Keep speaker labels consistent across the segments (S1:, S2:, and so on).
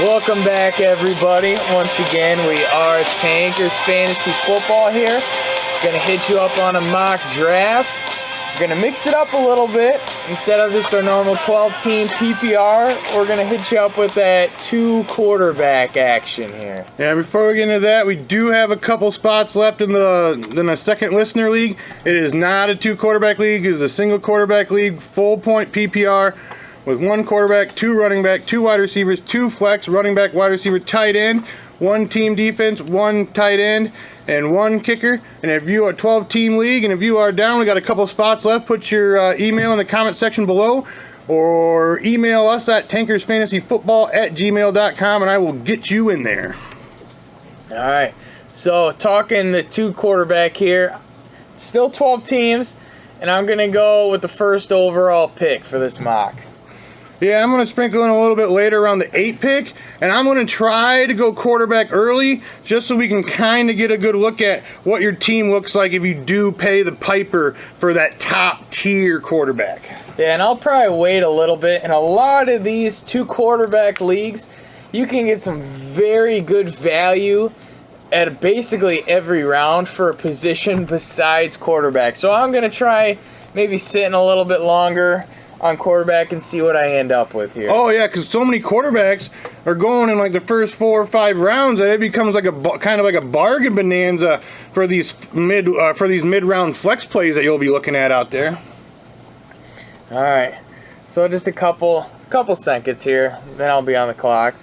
S1: Welcome back, everybody. Once again, we are Tankers Fantasy Football here. Gonna hit you up on a mock draft. We're gonna mix it up a little bit. Instead of just our normal 12-team PPR, we're gonna hit you up with that 2-quarterback action here.
S2: Yeah, before we get into that, we do have a couple spots left in the second listener league. It is not a 2-quarterback league. It is a single quarterback league, full point PPR. With 1 quarterback, 2 running back, 2 wide receivers, 2 flex, running back, wide receiver, tight end, 1 team defense, 1 tight end, and 1 kicker. And if you are a 12-team league and if you are down, we got a couple spots left. Put your email in the comment section below or email us at tankersfantasyfootball@gmail.com and I will get you in there.
S1: All right. So talking the 2-quarterback here, still 12 teams, and I'm going to go with the first overall pick for this mock.
S2: Yeah, I'm going to sprinkle in a little bit later around the 8 pick, and I'm going to try to go quarterback early just so we can kind of get a good look at what your team looks like if you do pay the piper for that top tier quarterback.
S1: Yeah, and I'll probably wait a little bit. In a lot of these 2-quarterback leagues, you can get some very good value at basically every round for a position besides quarterback. So I'm going to try maybe sitting a little bit longer on quarterback and see what I end up with here.
S2: Oh yeah, because so many quarterbacks are going in like the first 4 or 5 rounds that it becomes like a kind of like a bargain bonanza for these mid-round flex plays that you'll be looking at out there.
S1: All right, so just a couple seconds here, then I'll be on the clock.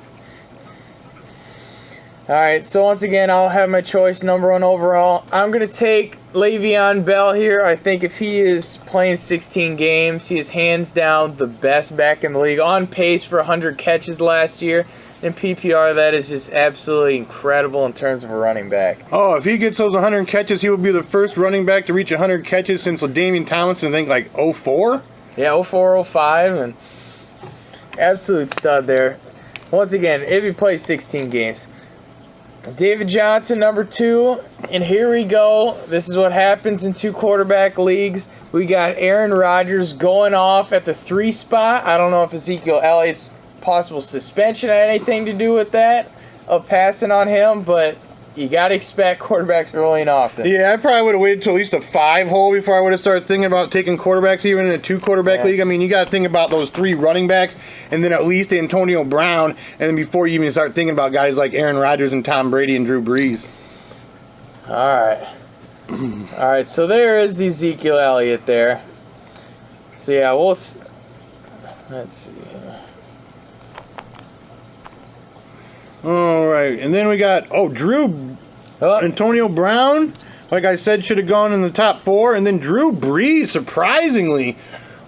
S1: All right, so once again, I'll have my choice, number 1 overall. I'm going to take Le'Veon Bell here. I think if he is playing 16 games, he is hands down the best back in the league. On pace for 100 catches last year. In PPR, that is just absolutely incredible in terms of a running back.
S2: Oh, if he gets those 100 catches, he will be the first running back to reach 100 catches since LaDainian Tomlinson, I think, like 04?
S1: Yeah, 04, 05, and absolute stud there. Once again, if he plays 16 games. David Johnson, number 2, and here we go. This is what happens in 2-quarterback leagues. We got Aaron Rodgers going off at the 3 spot. I don't know if Ezekiel Elliott's possible suspension had anything to do with that, of passing on him, but you got to expect quarterbacks rolling often.
S2: Yeah, I probably would have waited till at least a 5 hole before I would have started thinking about taking quarterbacks even in a 2-quarterback league. I mean, you got to think about those 3 running backs and then at least Antonio Brown, and then before you even start thinking about guys like Aaron Rodgers and Tom Brady and Drew Brees.
S1: All right, so there is the Ezekiel Elliott there. So yeah, let's see here.
S2: All right, and then we got, Antonio Brown, like I said, should have gone in the top 4, and then Drew Brees, surprisingly,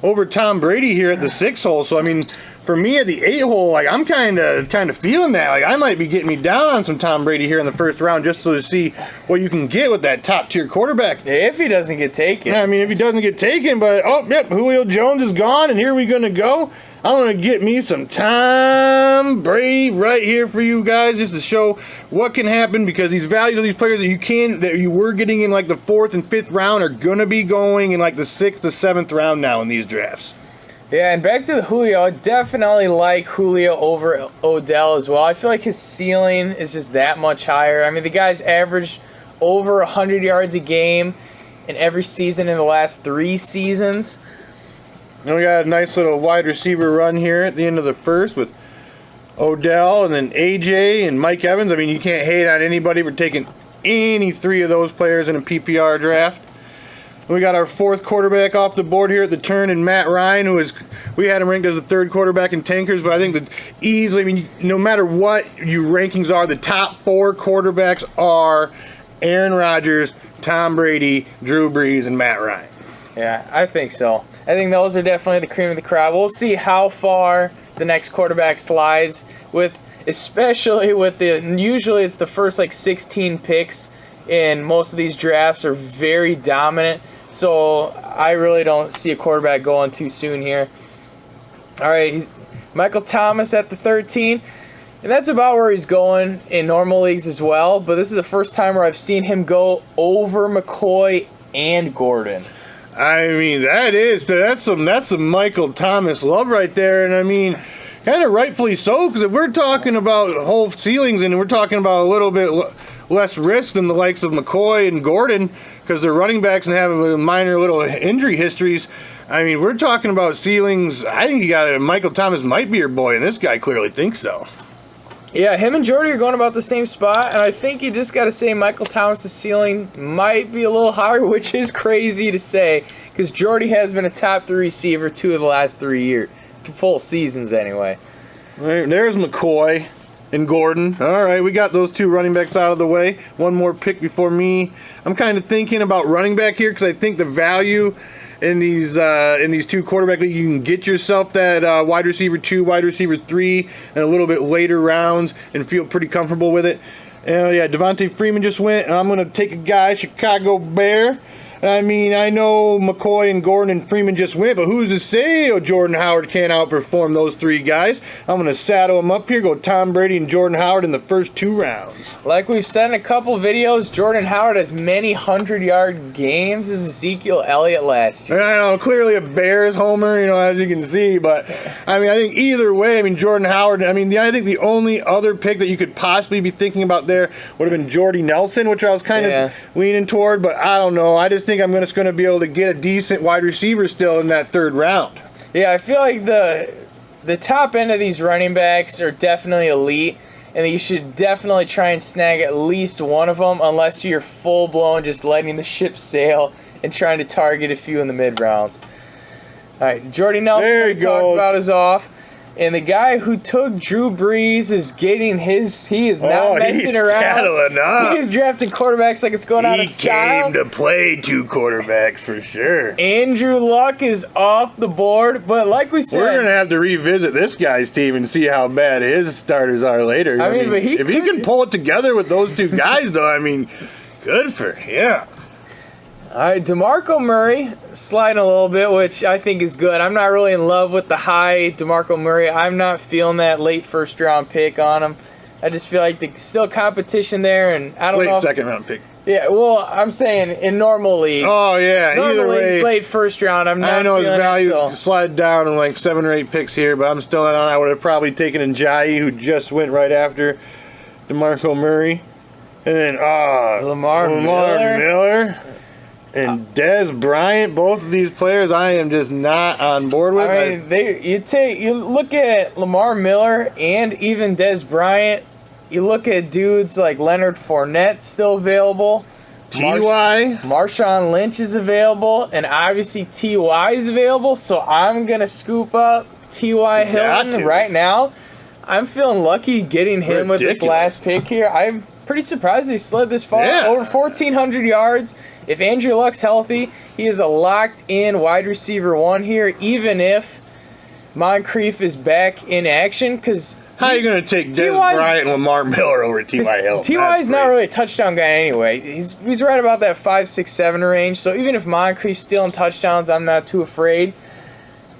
S2: over Tom Brady here at the 6 hole. So, I mean, for me at the 8 hole, like, I'm kind of feeling that. Like, I might be getting me down on some Tom Brady here in the first round just to see what you can get with that top-tier quarterback.
S1: If he doesn't get taken.
S2: Yeah, I mean, if he doesn't get taken, but, Julio Jones is gone, and here we're going to go. I'm going to get me some Tom Brady right here for you guys just to show what can happen, because these values of these players that you were getting in like the 4th and 5th round are going to be going in like the 6th to 7th round now in these drafts.
S1: Yeah, and back to the Julio, I definitely like Julio over Odell as well. I feel like his ceiling is just that much higher. I mean, the guy's averaged over 100 yards a game in every season in the last 3 seasons.
S2: And we got a nice little wide receiver run here at the end of the first with Odell and then AJ and Mike Evans. I mean, you can't hate on anybody for taking any 3 of those players in a PPR draft. We got our 4th quarterback off the board here at the turn, and Matt Ryan, we had him ranked as the 3rd quarterback in Tankers, but I think that easily, I mean, no matter what your rankings are, the top 4 quarterbacks are Aaron Rodgers, Tom Brady, Drew Brees, and Matt Ryan.
S1: Yeah, I think so. I think those are definitely the cream of the crop. We'll see how far the next quarterback slides especially with usually it's the first like 16 picks in most of these drafts are very dominant. So I really don't see a quarterback going too soon here. All right, he's Michael Thomas at the 13. And that's about where he's going in normal leagues as well. But this is the first time where I've seen him go over McCoy and Gordon.
S2: I mean, that's some Michael Thomas love right there. And I mean, kind of rightfully so, because if we're talking about whole ceilings and we're talking about a little bit less risk than the likes of McCoy and Gordon, because they're running backs and have minor little injury histories. I mean, we're talking about ceilings. I think you got it. Michael Thomas might be your boy, and this guy clearly thinks so.
S1: Yeah, him and Jordy are going about the same spot, and I think you just got to say Michael Thomas' ceiling might be a little higher, which is crazy to say, because Jordy has been a top 3 receiver 2 of the last 3 years, full seasons anyway.
S2: Right, there's McCoy and Gordon. All right, we got those 2 running backs out of the way. One more pick before me. I'm kind of thinking about running back here because I think the value in these 2 quarterback leagues, you can get yourself that wide receiver 2, wide receiver 3, and a little bit later rounds and feel pretty comfortable with it. Yeah, Devontae Freeman just went, and I'm going to take a guy, Chicago Bear. I mean, I know McCoy and Gordon and Freeman just went, but who's to say Jordan Howard can't outperform those 3 guys? I'm going to saddle them up here, go Tom Brady and Jordan Howard in the first 2 rounds.
S1: Like we've said in a couple videos, Jordan Howard has many 100-yard games as Ezekiel Elliott last year.
S2: I know, clearly a Bears homer, as you can see, but I mean, I think either way, Jordan Howard, I think the only other pick that you could possibly be thinking about there would have been Jordy Nelson, which I was kind of leaning toward, but I don't know. I just think I'm just going to be able to get a decent wide receiver still in that 3rd round.
S1: Yeah, I feel like the top end of these running backs are definitely elite, and you should definitely try and snag at least one of them, unless you're full-blown just letting the ship sail and trying to target a few in the mid-rounds. All right, Jordy Nelson, we talked about, is off. And the guy who took Drew Brees is getting his. He is not messing around.
S2: Saddling up.
S1: He is drafting quarterbacks like it's going out of style.
S2: He came to play 2 quarterbacks for sure.
S1: Andrew Luck is off the board, but like we said,
S2: we're going to have to revisit this guy's team and see how bad his starters are later.
S1: I mean, but
S2: if he can pull it together with those 2 guys, though, good for him.
S1: All right, DeMarco Murray sliding a little bit, which I think is good. I'm not really in love with the high DeMarco Murray. I'm not feeling that late 1st round pick on him. I just feel like there's still competition there, and I don't know.
S2: Late 2nd round pick.
S1: Yeah, well, I'm saying in normal leagues.
S2: Oh yeah,
S1: normal leagues, late 1st round. I'm not.
S2: I know his value
S1: so.
S2: slide down in like 7 or 8 picks here, but I'm still not on. I would have probably taken Njayi, who just went right after DeMarco Murray, and then
S1: Lamar Miller.
S2: And Dez Bryant, both of these players, I am just not on board with.
S1: I mean, you look at Lamar Miller and even Dez Bryant. You look at dudes like Leonard Fournette still available.
S2: T.Y.
S1: Marshawn Lynch is available, and obviously T.Y. is available. So I'm gonna scoop up T.Y. Hilton right now. I'm feeling lucky getting him with this last pick here. I'm pretty surprised he slid this far. Over 1,400 yards. If Andrew Luck's healthy, he is a locked-in wide receiver 1 here, even if Moncrief is back in action. Because
S2: how are you going to take Dez Bryant and Lamar Miller over T.Y. Hilton?
S1: T.Y. is not really a touchdown guy anyway. He's right about that 5, 6, 7 range. So even if Moncrief's stealing touchdowns, I'm not too afraid.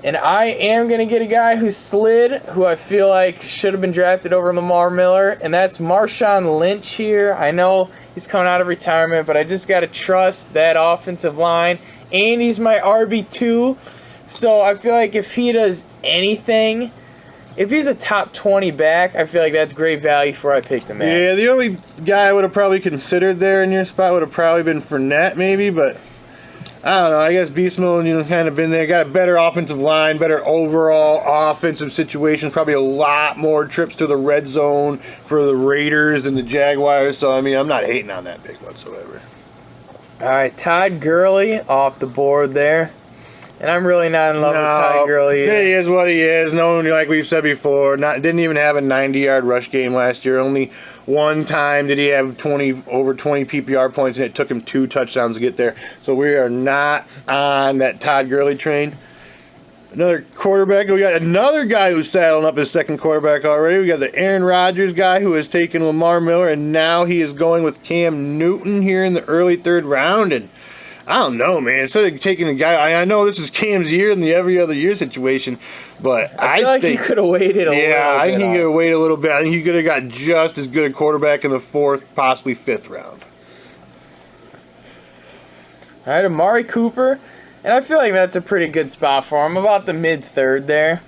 S1: And I am going to get a guy who slid, who I feel like should have been drafted over Lamar Miller, and that's Marshawn Lynch here. I know he's coming out of retirement, but I just got to trust that offensive line. And he's my RB2, so I feel like if he does anything, if he's a top 20 back, I feel like that's great value for I picked him at.
S2: Yeah, the only guy I would have probably considered there in your spot would have probably been Fournette maybe, but I don't know. I guess Beast Mode, kind of been there. Got a better offensive line, better overall offensive situation. Probably a lot more trips to the red zone for the Raiders than the Jaguars. So, I'm not hating on that pick whatsoever.
S1: All right, Todd Gurley off the board there. And I'm really not in love with Todd Gurley either.
S2: He is what he is. No, like we've said before, didn't even have a 90-yard rush game last year. Only one time did he have over 20 PPR points, and it took him 2 touchdowns to get there. So we are not on that Todd Gurley train. Another quarterback. We got another guy who's saddling up his 2nd quarterback already. We got the Aaron Rodgers guy who has taken Lamar Miller, and now he is going with Cam Newton here in the early 3rd round. And I don't know, man. Instead of taking a guy, I know this is Cam's year in the every other year situation, but
S1: I feel like he could have waited a little bit.
S2: Yeah, I think he could have waited a little bit. I think he could have got just as good a quarterback in the 4th, possibly 5th round.
S1: All right, Amari Cooper, and I feel like that's a pretty good spot for him, about the mid-3rd there.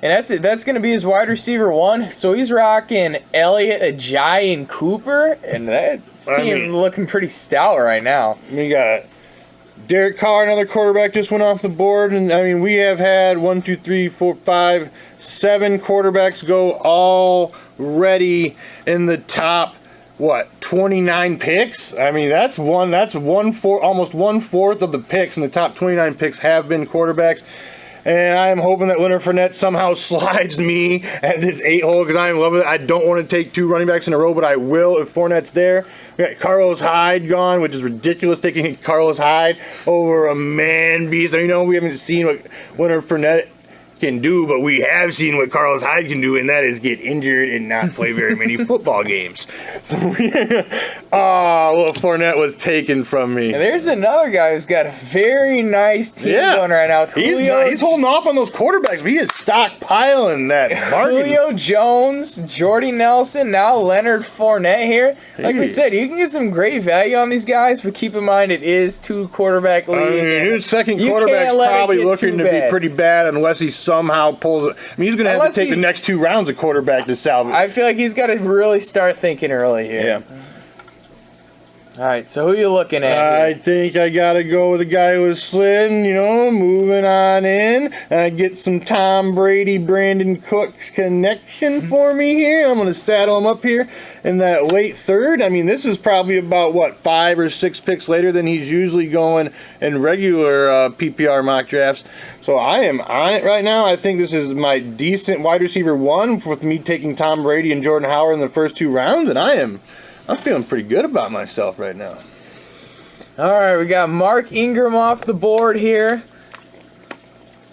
S1: And that's going to be his wide receiver 1. So he's rocking Elliott, Ajayi, and Cooper. And that team looking pretty stout right now.
S2: We got Derek Carr, another quarterback, just went off the board. And, I mean, we have had 1, 2, 3, 4, 5, 7 quarterbacks go already in the top, 29 picks? I mean, that's almost 1/4 of the picks in the top 29 picks have been quarterbacks. And I am hoping that Leonard Fournette somehow slides me at this 8-hole because I am loving it. I don't want to take 2 running backs in a row, but I will if Fournette's there. We got Carlos Hyde gone, which is ridiculous, taking Carlos Hyde over a man beast. I know we haven't seen what Leonard Fournette can do, but we have seen what Carlos Hyde can do, and that is get injured and not play very many football games. So, well, Fournette was taken from me.
S1: And there's another guy who's got a very nice team going right now.
S2: He's holding off on those quarterbacks, but he is stockpiling that bargain.
S1: Julio Jones, Jordy Nelson, now Leonard Fournette here. Like we said, you can get some great value on these guys, but keep in mind it is 2-quarterback league.
S2: I mean, his second quarterback's probably looking to be pretty bad unless he somehow pulls it. I mean, he's going to have to take the next 2 rounds of quarterback to salvage.
S1: I feel like he's got to really start thinking early here.
S2: Yeah.
S1: All right, so who you looking at
S2: I
S1: here?
S2: think I got to go with the guy who was sliding, moving on in. And I get some Tom Brady, Brandon Cooks connection for me here. I'm going to saddle him up here in that late 3rd. I mean, this is probably about, 5 or 6 picks later than he's usually going in regular PPR mock drafts. So I am on it right now. I think this is my decent wide receiver 1 with me taking Tom Brady and Jordan Howard in the first 2 rounds. And I'm feeling pretty good about myself right now.
S1: All right, we got Mark Ingram off the board here.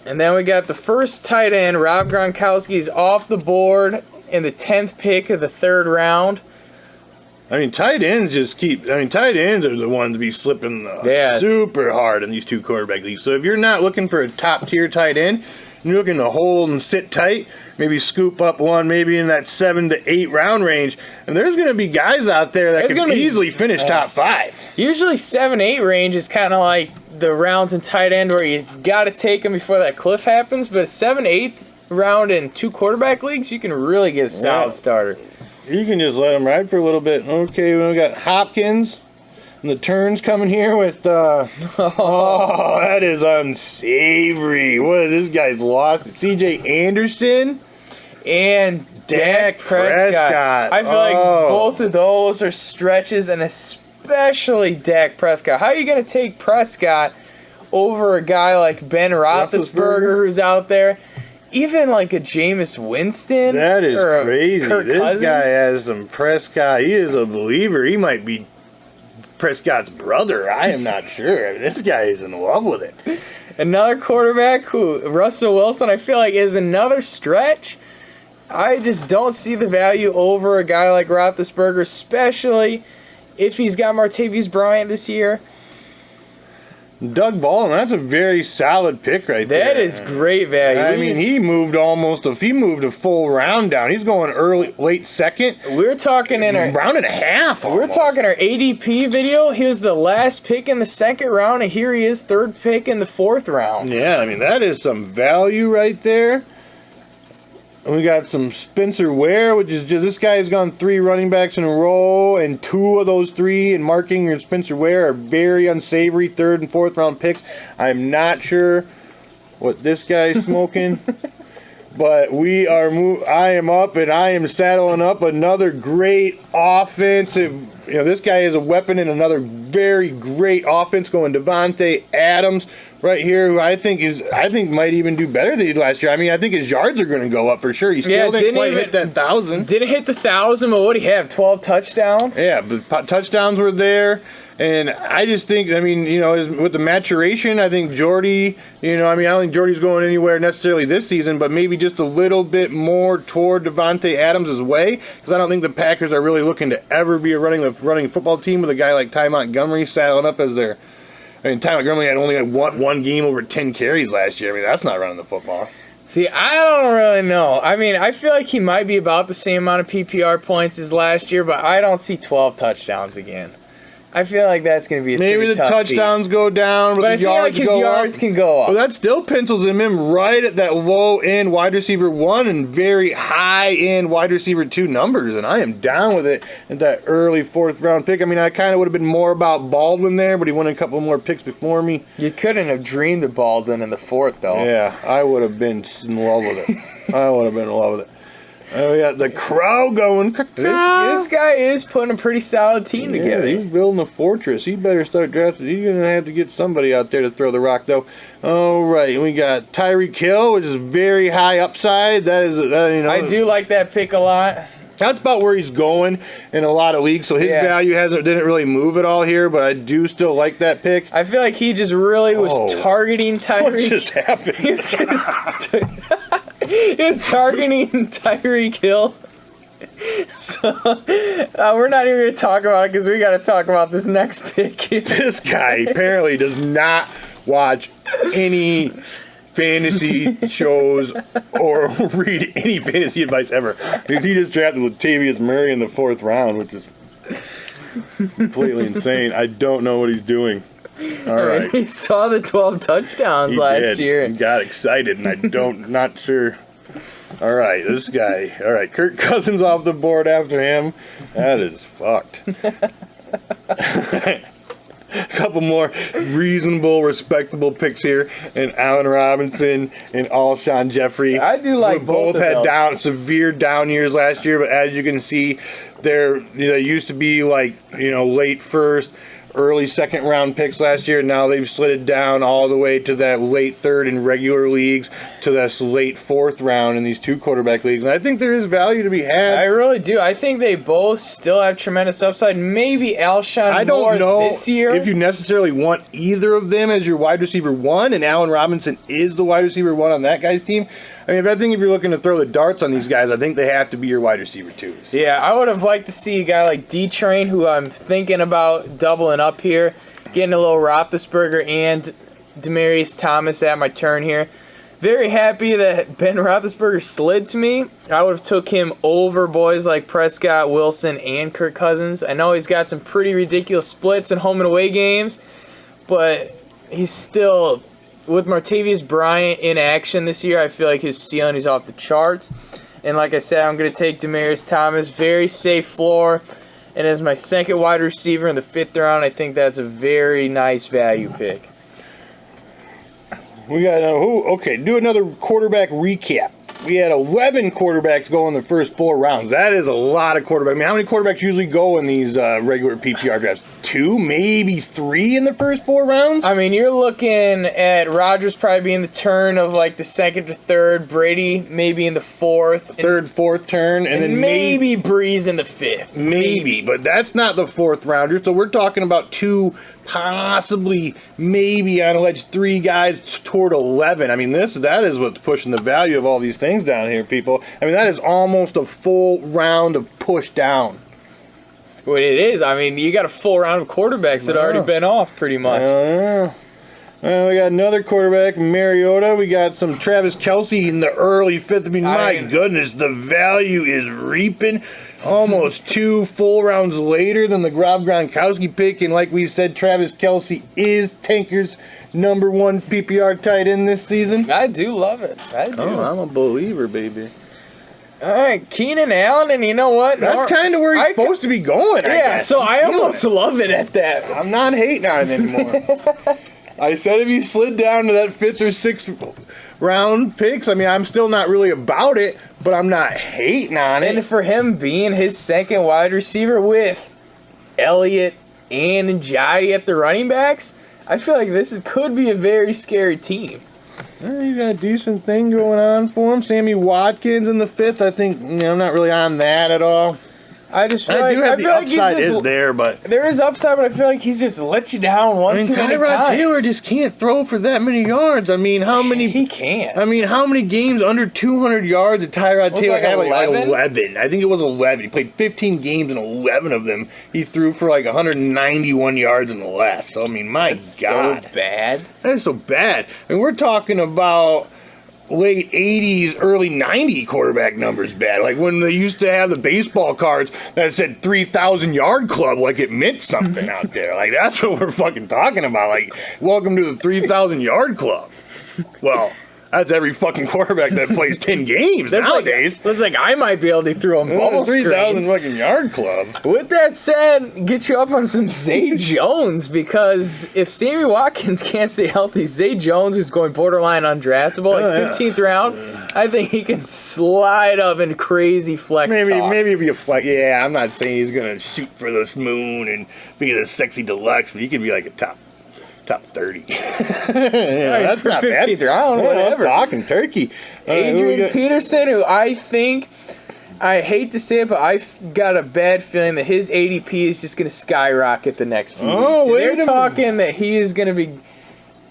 S1: And then we got the first tight end, Rob Gronkowski's off the board in the 10th pick of the 3rd round.
S2: I mean, tight ends are the ones to be slipping super hard in these 2 quarterback leagues. So if you're not looking for a top-tier tight end, you're looking to hold and sit tight, maybe scoop up one, maybe in that 7 to 8 round range. And there's going to be guys out there that can easily finish top 5.
S1: Usually 7-8 range is kind of like the rounds in tight end where you got to take them before that cliff happens. But 7-8 round in 2 quarterback leagues, you can really get a solid starter.
S2: You can just let them ride for a little bit. Okay, we got Hopkins. And the turns coming here with, oh, that is unsavory. What is this guy's lost? C.J. Anderson
S1: and Dak Prescott. I feel like both of those are stretches, and especially Dak Prescott. How are you going to take Prescott over a guy like Ben Roethlisberger who's out there? Even like a Jameis Winston?
S2: That is crazy. This
S1: Cousins?
S2: guy has some Prescott. He is a believer. He might be Prescott's brother. I am not sure. I mean, this guy is in love with it.
S1: Another quarterback Russell Wilson, I feel like is another stretch. I just don't see the value over a guy like Roethlisberger, especially if he's got Martavis Bryant this year.
S2: Doug Baldwin, that's a very solid pick right there.
S1: That is great value.
S2: I mean, he moved a full round down. He's going late 2nd.
S1: We're talking in our
S2: round and a half.
S1: We're talking our ADP video. He was the last pick in the 2nd round, and here he is, 3rd pick in the 4th round.
S2: Yeah, I mean, that is some value right there. And we got some Spencer Ware, which is just, this guy has gone 3 running backs in a row, and 2 of those 3, and Mark Ingram and Spencer Ware are very unsavory 3rd and 4th round picks. I'm not sure what this guy's smoking, but I am up, and I am saddling up another great offensive. This guy is a weapon in another very great offense going Davante Adams right here, who I think might even do better than he did last year. I mean, I think his yards are going to go up for sure. He still didn't quite hit that 1,000.
S1: Didn't hit the 1,000, but what did he have? 12 touchdowns?
S2: Yeah, but touchdowns were there. And I just think, I mean, with the maturation, I think Jordy, I don't think Jordy's going anywhere necessarily this season, but maybe just a little bit more toward Davante Adams' way, because I don't think the Packers are really looking to ever be a running football team with a guy like Ty Montgomery saddling up as their. I mean, Ty Montgomery had only one game over 10 carries last year. I mean, that's not running the football.
S1: See, I don't really know. I mean, I feel like he might be about the same amount of PPR points as last year, but I don't see 12 touchdowns again. I feel like that's going to be a
S2: Maybe
S1: pretty
S2: the
S1: tough
S2: touchdowns go down, but
S1: But I
S2: the
S1: feel like
S2: yards
S1: his
S2: go
S1: yards
S2: up.
S1: can go up.
S2: Well, that still pencils him in right at that low end wide receiver 1 and very high end wide receiver 2 numbers, and I am down with it at that early 4th round pick. I mean, I kind of would have been more about Baldwin there, but he won a couple more picks before me.
S1: You couldn't have dreamed of Baldwin in the 4th, though.
S2: Yeah, I would have been in love with it. I would have been in love with it. We got the crowd going.
S1: This guy is putting a pretty solid team together.
S2: He's building a fortress. He better start drafting. He's going to have to get somebody out there to throw the rock, though. All right, we got Tyreek Hill, which is very high upside.
S1: I do like that pick a lot.
S2: That's about where he's going in a lot of leagues, so his value didn't really move at all here, but I do still like that pick.
S1: I feel like he just really was targeting Tyreek.
S2: What just happened?
S1: He was targeting Tyreek Hill. So we're not even going to talk about it because we got to talk about this next pick.
S2: This guy apparently does not watch any fantasy shows or read any fantasy advice ever. He just drafted Latavius Murray in the 4th round, which is completely insane. I don't know what he's doing. All right.
S1: He saw the 12 touchdowns last year.
S2: He got excited, and not sure. All right, this guy. All right, Kirk Cousins off the board after him. That is fucked. A couple more reasonable, respectable picks here, and Allen Robinson and Alshon Jeffrey.
S1: I do like both
S2: had severe down years last year, but as you can see, they used to be like late 1st, early 2nd round picks last year. Now they've slid it down all the way to that late 3rd in regular leagues, to this late 4th round in these 2 quarterback leagues. And I think there is value to be had.
S1: I really do. I think they both still have tremendous upside. Maybe Alshon
S2: I don't know
S1: this year.
S2: if you necessarily want either of them as your wide receiver 1, and Allen Robinson is the wide receiver 1 on that guy's team. I mean, if you're looking to throw the darts on these guys, I think they have to be your wide receiver 2s.
S1: Yeah, I would have liked to see a guy like D-Train, who I'm thinking about doubling up here, getting a little Roethlisberger and Demaryius Thomas at my turn here. Very happy that Ben Roethlisberger slid to me. I would have took him over boys like Prescott, Wilson, and Kirk Cousins. I know he's got some pretty ridiculous splits in home and away games, but he's still... With Martavius Bryant in action this year, I feel like his ceiling is off the charts. And like I said, I'm going to take Demaryius Thomas. Very safe floor. And as my 2nd wide receiver in the 5th round, I think that's a very nice value pick.
S2: We got do another quarterback recap. We had 11 quarterbacks go in the first 4 rounds. That is a lot of quarterbacks. I mean, how many quarterbacks usually go in these regular PPR drafts? 2, maybe 3 in the first 4 rounds?
S1: I mean, you're looking at Rodgers probably being the turn of like the 2nd to 3rd, Brady maybe in the 4th.
S2: 3rd, 4th turn, and then
S1: maybe Breeze in the 5th.
S2: Maybe, but that's not the 4th rounder. So we're talking about 2, possibly, maybe on a ledge 3 guys toward 11. I mean, that is what's pushing the value of all these things down here, people. I mean, that is almost a full round of push down.
S1: Well, it is. I mean, you got a full round of quarterbacks that already been off pretty much.
S2: We got another quarterback, Mariota. We got some Travis Kelce in the early 5th. I mean, my goodness, the value is reaping. Almost 2 full rounds later than the Rob Gronkowski pick. And like we said, Travis Kelce is Tanker's number 1 PPR tight end this season.
S1: I do love it. I do.
S2: Oh, I'm a believer, baby.
S1: All right, Keenan Allen, and you know what?
S2: That's kind of where he's supposed to be going, I guess.
S1: So I almost love it at that.
S2: I'm not hating on it anymore. I said if he slid down to that 5th or 6th round picks, I mean, I'm still not really about it, but I'm not hating on it.
S1: And for him being his 2nd wide receiver with Elliott and Njoku at the running backs, I feel like could be a very scary team.
S2: You got a decent thing going on for him. Sammy Watkins in the 5th. I think I'm not really on that at all.
S1: I just feel like
S2: the upside is there, but
S1: there is upside, but I feel like he's just let you down too many times.
S2: Tyrod Taylor just can't throw for that many yards. I mean, how many?
S1: He can't.
S2: I mean, how many games under 200 yards did Tyrod Taylor have? Like 11. I think it was 11. He played 15 games, and 11 of them he threw for like 191 yards and less. So I mean, my God,
S1: so bad.
S2: That is so bad. I mean, we're talking about late 80s, early 90 quarterback numbers bad. Like when they used to have the baseball cards that said 3,000 yard club, like it meant something out there. Like that's what we're fucking talking about. Like, welcome to the 3,000 yard club. Well, that's every fucking quarterback that plays 10 games nowadays.
S1: That's like I might be able to throw him bubble
S2: 3,000
S1: screens.
S2: fucking yard club.
S1: With that said, get you up on some Zay Jones, because if Sammy Watkins can't stay healthy, Zay Jones, who's going borderline undraftable, like 15th round, I think he can slide up in crazy flex talk.
S2: Maybe be a flex. Yeah, I'm not saying he's gonna shoot for this moon and be the sexy deluxe, but he could be like a top 30. That's not bad.
S1: 15th round, whatever.
S2: Talking turkey.
S1: Adrian Peterson, who I think, I hate to say it, but I've got a bad feeling that his ADP is just going to skyrocket the next few weeks. They're talking that he is going to be,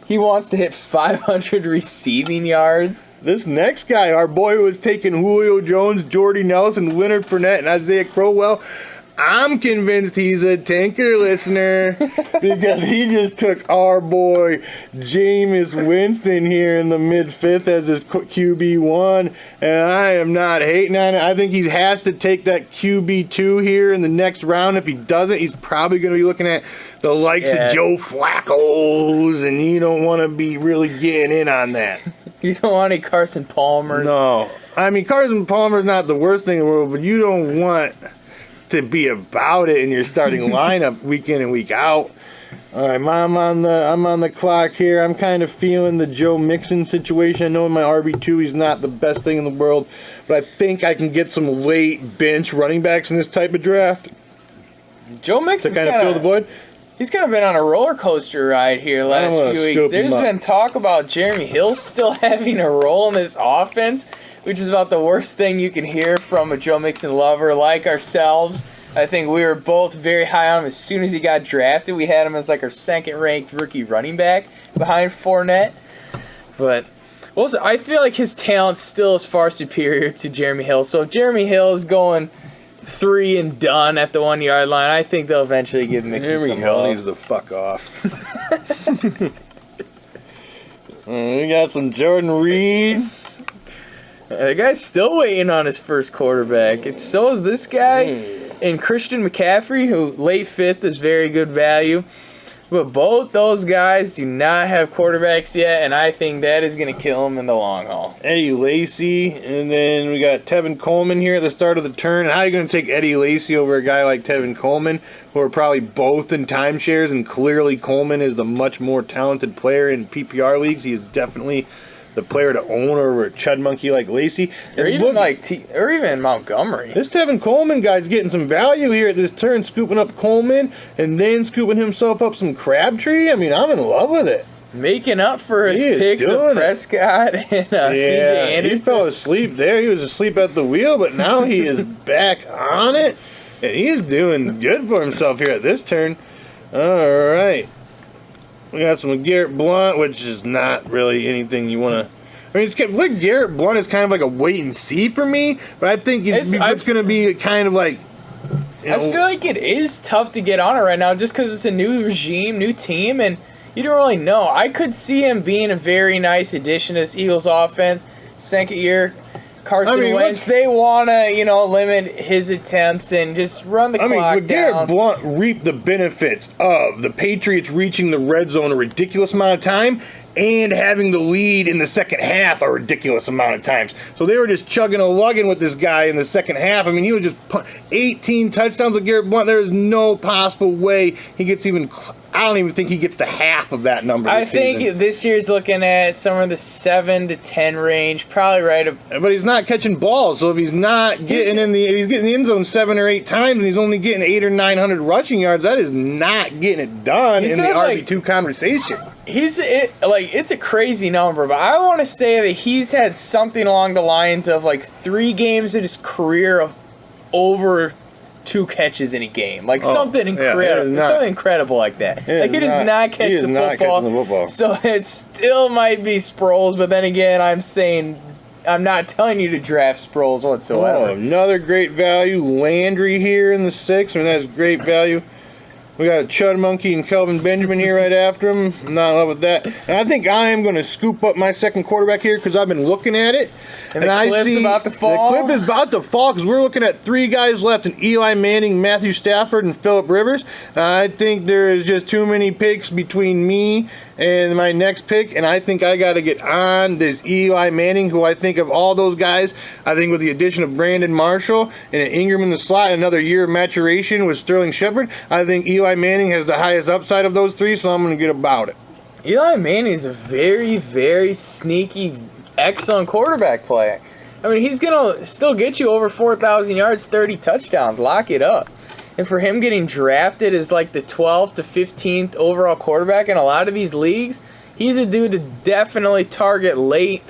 S1: he wants to hit 500 receiving yards.
S2: This next guy, our boy who was taking Julio Jones, Jordy Nelson, Leonard Fournette, and Isaiah Crowell, I'm convinced he's a tanker listener because he just took our boy Jameis Winston here in the mid-fifth as his QB1, and I am not hating on it. I think he has to take that QB2 here in the next round. If he doesn't, he's probably going to be looking at the likes of Joe Flacco's, and you don't want to be really getting in on that.
S1: You don't want any Carson Palmers.
S2: No. I mean, Carson Palmer's not the worst thing in the world, but you don't want to be about it in your starting lineup week in and week out. All right, I'm on the clock here. I'm kind of feeling the Joe Mixon situation. I know in my RB2 he's not the best thing in the world, but I think I can get some late bench running backs in this type of draft.
S1: Joe Mixon's
S2: to kind of fill the void.
S1: He's kind of been on a roller coaster ride here last few weeks. There's been talk about Jeremy Hill still having a role in this offense, which is about the worst thing you can hear from a Joe Mixon lover like ourselves. I think we were both very high on him as soon as he got drafted. We had him as like our second-ranked rookie running back behind Fournette. But also, I feel like his talent still is far superior to Jeremy Hill. So if Jeremy Hill is going 3 and done at the 1 yard line, I think they'll eventually give Mixon some
S2: Hill needs to fuck off. We got some Jordan Reed.
S1: The guy's still waiting on his first quarterback. So is this guy and Christian McCaffrey, who late 5th is very good value. But both those guys do not have quarterbacks yet, and I think that is going to kill them in the long haul.
S2: Eddie Lacy, and then we got Tevin Coleman here at the start of the turn. How are you going to take Eddie Lacy over a guy like Tevin Coleman, who are probably both in timeshares, and clearly Coleman is the much more talented player in PPR leagues. He is definitely the player to own over a chud monkey like Lacy.
S1: Or even or even Montgomery.
S2: This Tevin Coleman guy's getting some value here at this turn, scooping up Coleman and then scooping himself up some Crabtree. I mean, I'm in love with it.
S1: Making up for his picks of Prescott and C.J. Anderson.
S2: He fell asleep there. He was asleep at the wheel, but now he is back on it, and he's doing good for himself here at this turn. All right. We got some Garrett Blunt, which is not really anything you want to. I mean, like Garrett Blunt is kind of like a wait and see for me, but I think it's going to be kind of like.
S1: I feel like it is tough to get on it right now just because it's a new regime, new team, and you don't really know. I could see him being a very nice addition to this Eagles offense. Second year, Carson Wentz. They want to, limit his attempts and just run the clock down.
S2: Would Garrett Blunt reap the benefits of the Patriots reaching the red zone a ridiculous amount of time and having the lead in the second half a ridiculous amount of times? So they were just chugging and lugging with this guy in the second half. I mean, he was just 18 touchdowns with Garrett Blunt. There is no possible way he gets even. I don't even think he gets to half of that number this season.
S1: I think this year's looking at somewhere in the 7 to 10 range, probably right.
S2: But he's not catching balls, so if he's not getting he's getting the end zone 7 or 8 times, and he's only getting 800 or 900 rushing yards, that is not getting it done in the RB2 conversation.
S1: It's a crazy number, but I want to say that he's had something along the lines of 3 games in his career of over 2 catches in a game, something incredible, something incredible like that. He does not catch the football. So it still might be Sproles, but then again, I'm not telling you to draft Sproles whatsoever.
S2: Oh, another great value, Landry here in the 6th. I mean, that's great value. We got Chud Monkey and Kelvin Benjamin here right after him. I'm not in love with that. And I think I am going to scoop up my second quarterback here because I've been looking at it.
S1: And the cliff's about to fall.
S2: The cliff is about to fall because we're looking at 3 guys left in Eli Manning, Matthew Stafford, and Phillip Rivers. I think there is just too many picks between me and my next pick, and I think I got to get on this Eli Manning, who I think of all those guys, I think with the addition of Brandon Marshall and Ingram in the slot, another year of maturation with Sterling Shepard, I think Eli Manning has the highest upside of those 3, so I'm going to get about it.
S1: Eli Manning is a very, very sneaky, excellent quarterback play. I mean, he's going to still get you over 4,000 yards, 30 touchdowns. Lock it up. And for him getting drafted as like the 12th to 15th overall quarterback in a lot of these leagues, he's a dude to definitely target late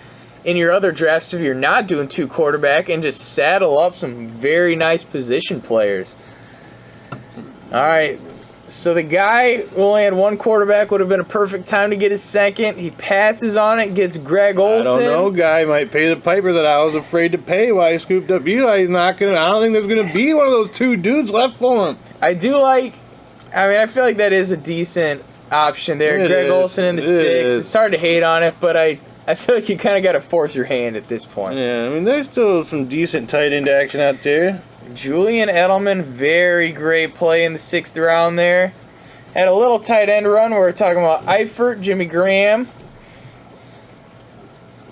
S1: in your other drafts if you're not doing 2 quarterback and just saddle up some very nice position players. All right. So the guy who only had 1 quarterback would have been a perfect time to get his second. He passes on it, gets Greg Olsen.
S2: I don't know, guy might pay the piper that I was afraid to pay while I scooped up Eli. He's not gonna. I don't think there's gonna be one of those 2 dudes left for him.
S1: I feel like that is a decent option there. Greg Olsen in the 6. It's hard to hate on it, but I feel like you kind of got to force your hand at this point.
S2: Yeah, I mean, there's still some decent tight end action out there.
S1: Julian Edelman, very great play in the 6th round there. Had a little tight end run where we're talking about Eifert, Jimmy Graham.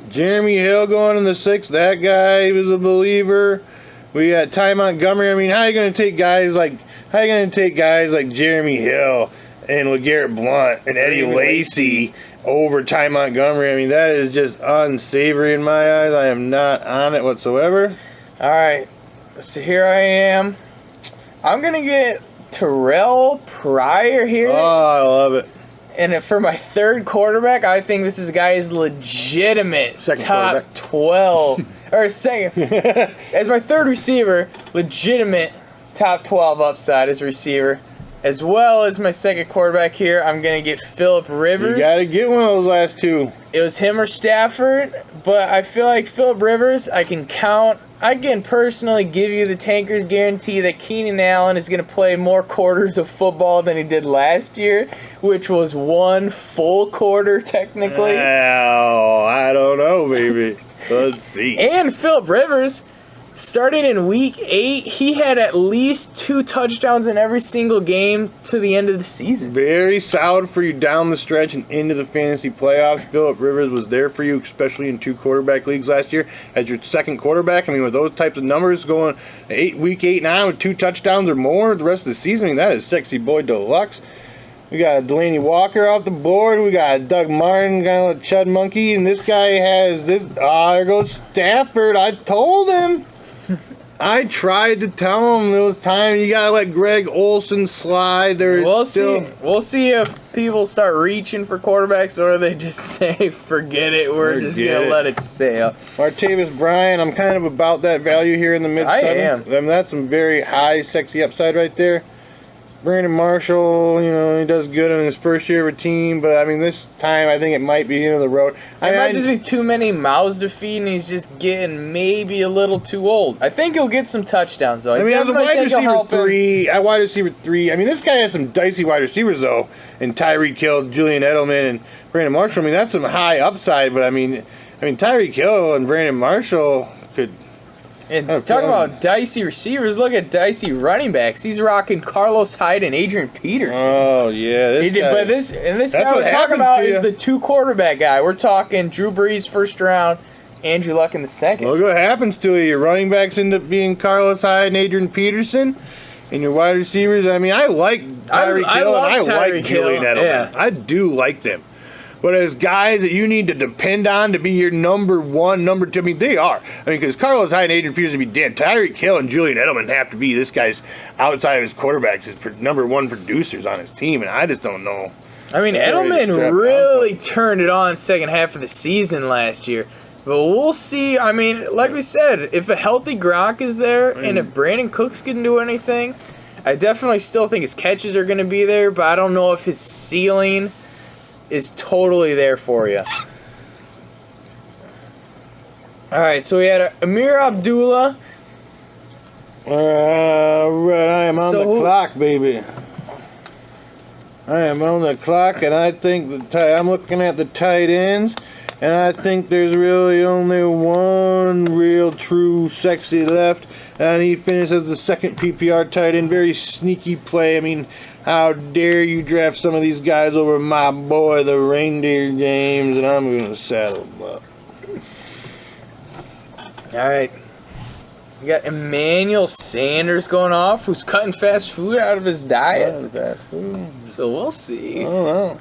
S2: Jeremy Hill going in the 6th. That guy was a believer. We got Ty Montgomery. I mean, how are you going to take guys like Jeremy Hill and LeGarrette Blount and Eddie Lacy over Ty Montgomery? I mean, that is just unsavory in my eyes. I am not on it whatsoever.
S1: All right. So here I am. I'm going to get Terrell Pryor here.
S2: Oh, I love it.
S1: And for my 3rd quarterback, I think this is a guy's legitimate
S2: Second
S1: top 12. Or second. As my 3rd receiver, legitimate top 12 upside as a receiver. As well as my 2nd quarterback here, I'm going to get Phillip Rivers.
S2: You got to get one of those last 2.
S1: It was him or Stafford, but I feel like Phillip Rivers, I can personally give you the tanker's guarantee that Keenan Allen is going to play more quarters of football than he did last year, which was 1 full quarter technically.
S2: Well, I don't know, baby. Let's see.
S1: And Phillip Rivers, starting in week 8, he had at least 2 touchdowns in every single game to the end of the season.
S2: Very solid for you down the stretch and into the fantasy playoffs. Phillip Rivers was there for you, especially in 2 quarterback leagues last year as your 2nd quarterback. I mean, with those types of numbers going week 8 now with 2 touchdowns or more the rest of the season, I mean, that is sexy boy deluxe. We got Delaney Walker off the board. We got Doug Martin, kind of Chud Monkey, and this guy has this. There goes Stafford. I told him. I tried to tell him it was time. You gotta let Greg Olsen slide.
S1: We'll see if people start reaching for quarterbacks or they just say, forget it. We're just gonna let it sail.
S2: Martavis Bryant, I'm kind of about that value here in the mid 7th.
S1: I am.
S2: I mean, that's some very high, sexy upside right there. Brandon Marshall, he does good in his first year of a team, but I mean, this time I think it might be the road.
S1: It might just be too many mouths to feed, and he's just getting maybe a little too old. I think he'll get some touchdowns, though.
S2: I mean, as a wide receiver 3, I mean, this guy has some dicey wide receivers, though, and Tyreek Hill, Julian Edelman, and Brandon Marshall. I mean, that's some high upside, but I mean, Tyreek Hill and Brandon Marshall could.
S1: And talk about dicey receivers. Look at dicey running backs. He's rocking Carlos Hyde and Adrian Peterson.
S2: Oh yeah, this guy.
S1: But this guy we're talking about is the 2 quarterback guy. We're talking Drew Brees 1st round, Andrew Luck in the 2nd.
S2: Look what happens to you. Your running backs end up being Carlos Hyde and Adrian Peterson, and your wide receivers. I mean, I like Tyreek Hill and I like Julian Edelman. I do like them. But as guys that you need to depend on to be your number 1, number 2, I mean, they are. I mean, because Carlos Hyde and Adrian Peterson be damn. Tyreek Hill and Julian Edelman have to be this guy's outside of his quarterbacks, his number 1 producers on his team, and I just don't know.
S1: I mean, Edelman really turned it on 2nd half of the season last year. But we'll see. I mean, like we said, if a healthy Gronk is there and if Brandon Cooks can do anything, I definitely still think his catches are going to be there, but I don't know if his ceiling is totally there for you. All right, so we had Amir Abdullah.
S2: Right, I am on the clock, baby. I am on the clock, and I think I'm looking at the tight ends, and I think there's really only one real true sexy left, and he finished as the second PPR tight end. Very sneaky play. I mean, how dare you draft some of these guys over my boy, the Reindeer Games, and I'm going to saddle him up.
S1: All right. We got Emmanuel Sanders going off, who's cutting fast food out of his diet.
S2: Fast food.
S1: So we'll see.
S2: I don't know.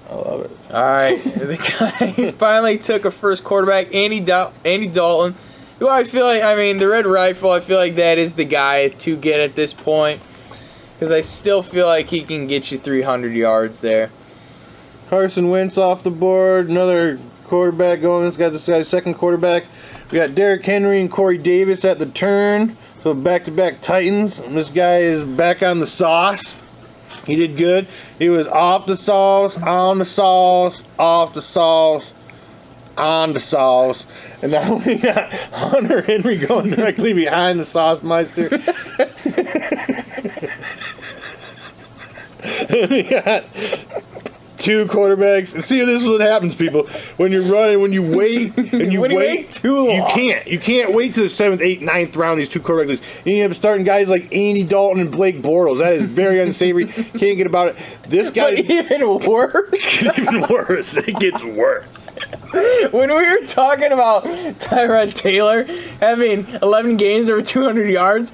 S2: I love it.
S1: All right. The guy finally took a first quarterback, Andy Dalton, who I feel like, I mean, the Red Rifle, I feel like that is the guy to get at this point. Because I still feel like he can get you 300 yards there.
S2: Carson Wentz off the board. Another quarterback going. This guy's second quarterback. We got Derrick Henry and Corey Davis at the turn. So back-to-back Titans. And this guy is back on the sauce. He did good. He was off the sauce, on the sauce, off the sauce, on the sauce. And now we got Hunter Henry going directly behind the sauce meister. And we got two quarterbacks. And see, this is what happens, people. When you're running, when you wait, and you wait
S1: too long.
S2: You can't wait to the 7th, 8th, 9th round, these two quarterbacks. You end up starting guys like Andy Dalton and Blake Bortles. That is very unsavory. Can't get about it. This guy...
S1: But even worse.
S2: Even worse. It gets worse.
S1: When we were talking about Tyrod Taylor having 11 games over 200 yards,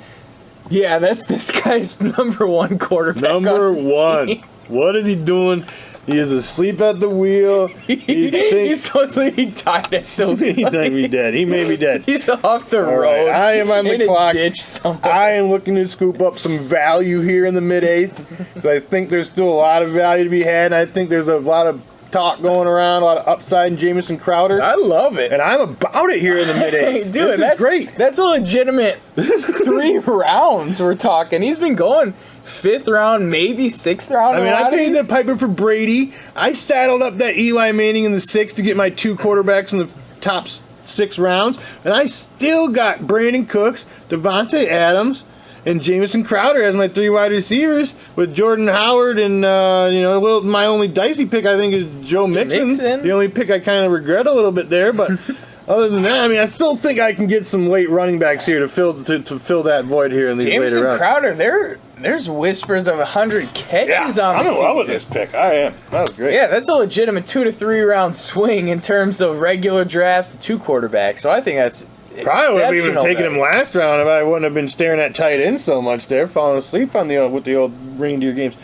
S1: yeah, that's this guy's number one quarterback.
S2: Number
S1: on his
S2: one.
S1: team.
S2: What is he doing? He is asleep at the wheel.
S1: He's supposed to be tied at the wheel.
S2: He may be dead. He may be dead.
S1: He's off the
S2: All
S1: road.
S2: right, I am on
S1: in
S2: the
S1: a
S2: clock.
S1: ditch somewhere.
S2: I am looking to scoop up some value here in the mid-8th. I think there's still a lot of value to be had. And I think there's a lot of talk going around, a lot of upside in Jamison Crowder.
S1: I love it.
S2: And I'm about it here in the mid-8th.
S1: Hey, dude,
S2: this
S1: that's
S2: is great.
S1: That's a legitimate 3 rounds we're talking. He's been going 5th round, maybe 6th round.
S2: I mean, I paid the piper for Brady. I saddled up that Eli Manning in the 6th to get my 2 quarterbacks in the top 6 rounds, and I still got Brandon Cooks, Devontae Adams, and Jamison Crowder as my 3 wide receivers with Jordan Howard and, my only dicey pick, I think, is Joe Mixon. The only pick I kind of regret a little bit there, but other than that, I mean, I still think I can get some late running backs here to fill that void here in these later rounds.
S1: Crowder, there's whispers of 100 catches on the season.
S2: I'm in love with this pick. I am. That was great.
S1: Yeah, that's a legitimate 2 to 3 round swing in terms of regular drafts to 2 quarterbacks. So I think that's
S2: probably would have even
S1: exceptional
S2: taken him last round if I wouldn't have been staring at tight end so much there, falling asleep on with the old Reindeer Games.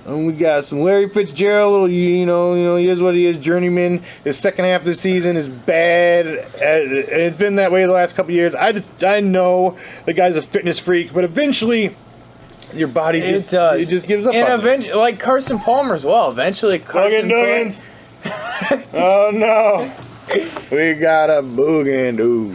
S2: And we got some Larry Fitzgerald, he is what he is, journeyman. His second half of the season is bad. It's been that way the last couple of years. I know the guy's a fitness freak, but eventually your body just gives up.
S1: And
S2: on
S1: eventually, like Carson Palmer as well. Eventually, Carson
S2: Palmer. Oh no. We got a boogandoo.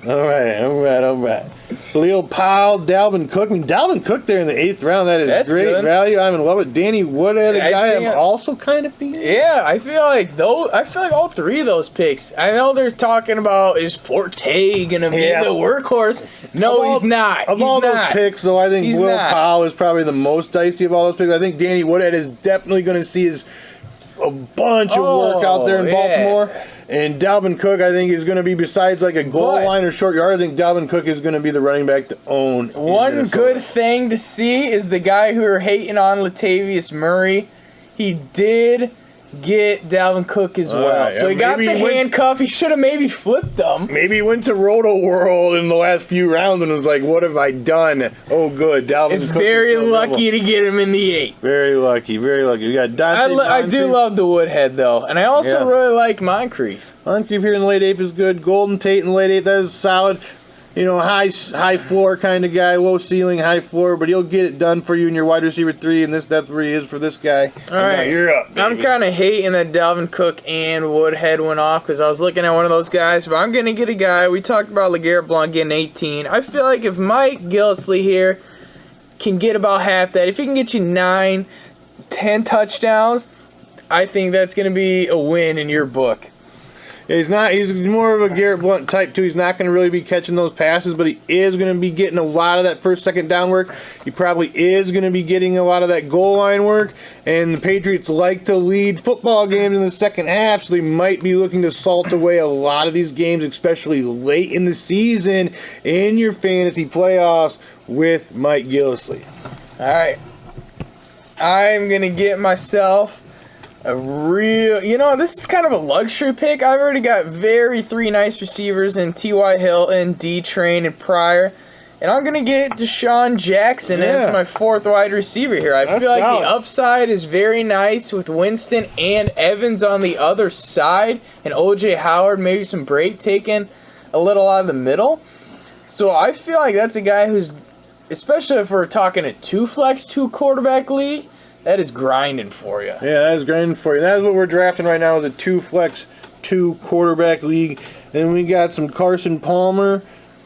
S2: All right. Khalil Powell, Dalvin Cook. I mean, Dalvin Cook there in the 8th round. That's great
S1: good
S2: value. I'm in love with Danny Woodhead, a guy I'm also kind of feeling.
S1: Yeah, I feel like all 3 of those picks. I know they're talking about is Forte gonna be the workhorse. No, he's not.
S2: Of all those picks, though, I think Will Powell is probably the most dicey of all those picks. I think Danny Woodhead is definitely going to see a bunch of work out there in Baltimore. And Dalvin Cook, I think, is going to be, besides like a goal line or short yard, I think Dalvin Cook is going to be the running back to own.
S1: One good thing to see is the guy who are hating on Latavius Murray. He did get Dalvin Cook as well. So he got the handcuff. He should have maybe flipped him.
S2: Maybe he went to Roto World in the last few rounds and was like, what have I done? Oh, good. Dalvin Cook.
S1: Very lucky to get him in the 8th.
S2: Very lucky. We got Dante.
S1: I do love the Woodhead, though. And I also really like Moncrief.
S2: Moncrief here in the late 8th is good. Golden Tate in the late 8th, that is solid. High floor kind of guy, low ceiling, high floor, but he'll get it done for you in your wide receiver 3, and that's where he is for this guy.
S1: All right,
S2: you're up, baby.
S1: I'm kind of hating that Dalvin Cook and Woodhead went off because I was looking at one of those guys, but I'm going to get a guy. We talked about LeGarrette Blount getting 18. I feel like if Mike Gillislee here can get about half that, if he can get you 9, 10 touchdowns, I think that's going to be a win in your book.
S2: He's more of a Garrett Blunt type too. He's not going to really be catching those passes, but he is going to be getting a lot of that first, second down work. He probably is going to be getting a lot of that goal line work. And the Patriots like to lead football games in the second half, so they might be looking to salt away a lot of these games, especially late in the season in your fantasy playoffs with Mike Gillislee.
S1: All right. I'm going to get myself a real, this is kind of a luxury pick. I've already got three nice receivers in T.Y. Hilton, D-Train, and Pryor. And I'm going to get Deshaun Jackson as my fourth wide receiver here. I feel like the upside is very nice with Winston and Evans on the other side. And O.J. Howard, maybe some break taken a little out of the middle. So I feel like that's a guy who's, especially if we're talking a 2-flex, 2-quarterback league, that is grinding for you.
S2: Yeah, that is grinding for you. That is what we're drafting right now, is a 2-flex, 2-quarterback league. And we got some Carson Palmer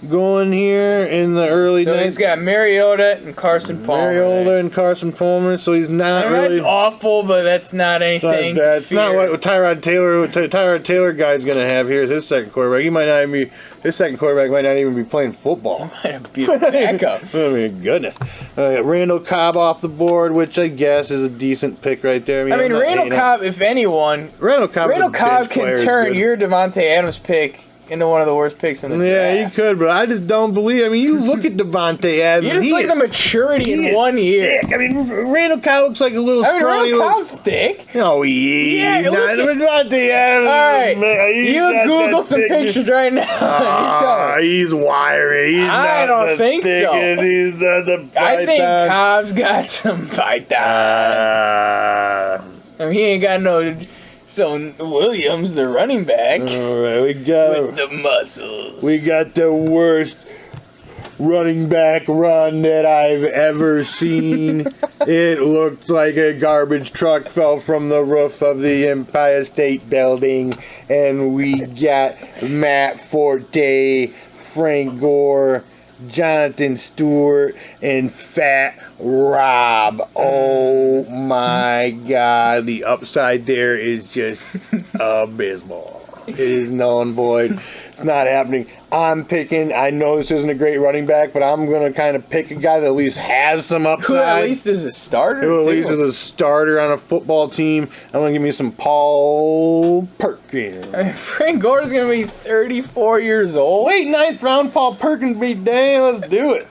S2: going here in the early
S1: So
S2: days.
S1: he's got Mariota and Carson Palmer.
S2: Mariota and Carson Palmer, so he's not really...
S1: That's awful, but that's not anything to
S2: It's not what Tyrod Taylor guy's going to have here as his second quarterback. He might not even be... His second quarterback might not even be playing football.
S1: Might be a backup.
S2: I mean, goodness. Randall Cobb off the board, which I guess is a decent pick right there.
S1: I mean Randall Cobb, if anyone...
S2: Randall Cobb
S1: can turn your Devontae Adams pick into one of the worst picks in the draft.
S2: Yeah, he could, but I just don't believe. I mean, you look at Devontae Adams.
S1: You just like the maturity in 1 year.
S2: Thick. I mean, Randall Cobb looks like a little scrawny.
S1: Randall Cobb's thick.
S2: No, he is.
S1: Yeah,
S2: not Devontae Adams.
S1: All right,
S2: man,
S1: you Google some pictures right now.
S2: He's wiry.
S1: I don't think so.
S2: He's the
S1: I think Cobb's got some pythons. I mean, he ain't got no... So Williams, the running back,
S2: all right, we got
S1: with the muscles.
S2: We got the worst running back run that I've ever seen. It looked like a garbage truck fell from the roof of the Empire State Building, and we got Matt Forte, Frank Gore, Jonathan Stewart, and Fat Rob. Oh my God, the upside there is just abysmal. It is null and void. It's not happening. I'm picking, I know this isn't a great running back, but I'm going to kind of pick a guy that at least has some upside.
S1: Who at least is a starter?
S2: Who at least is a starter on a football team. I'm going to give me some Paul Perkins.
S1: I mean, Frank Gore is going to be 34 years old.
S2: Late 9th round, Paul Perkins be dang. Let's do it.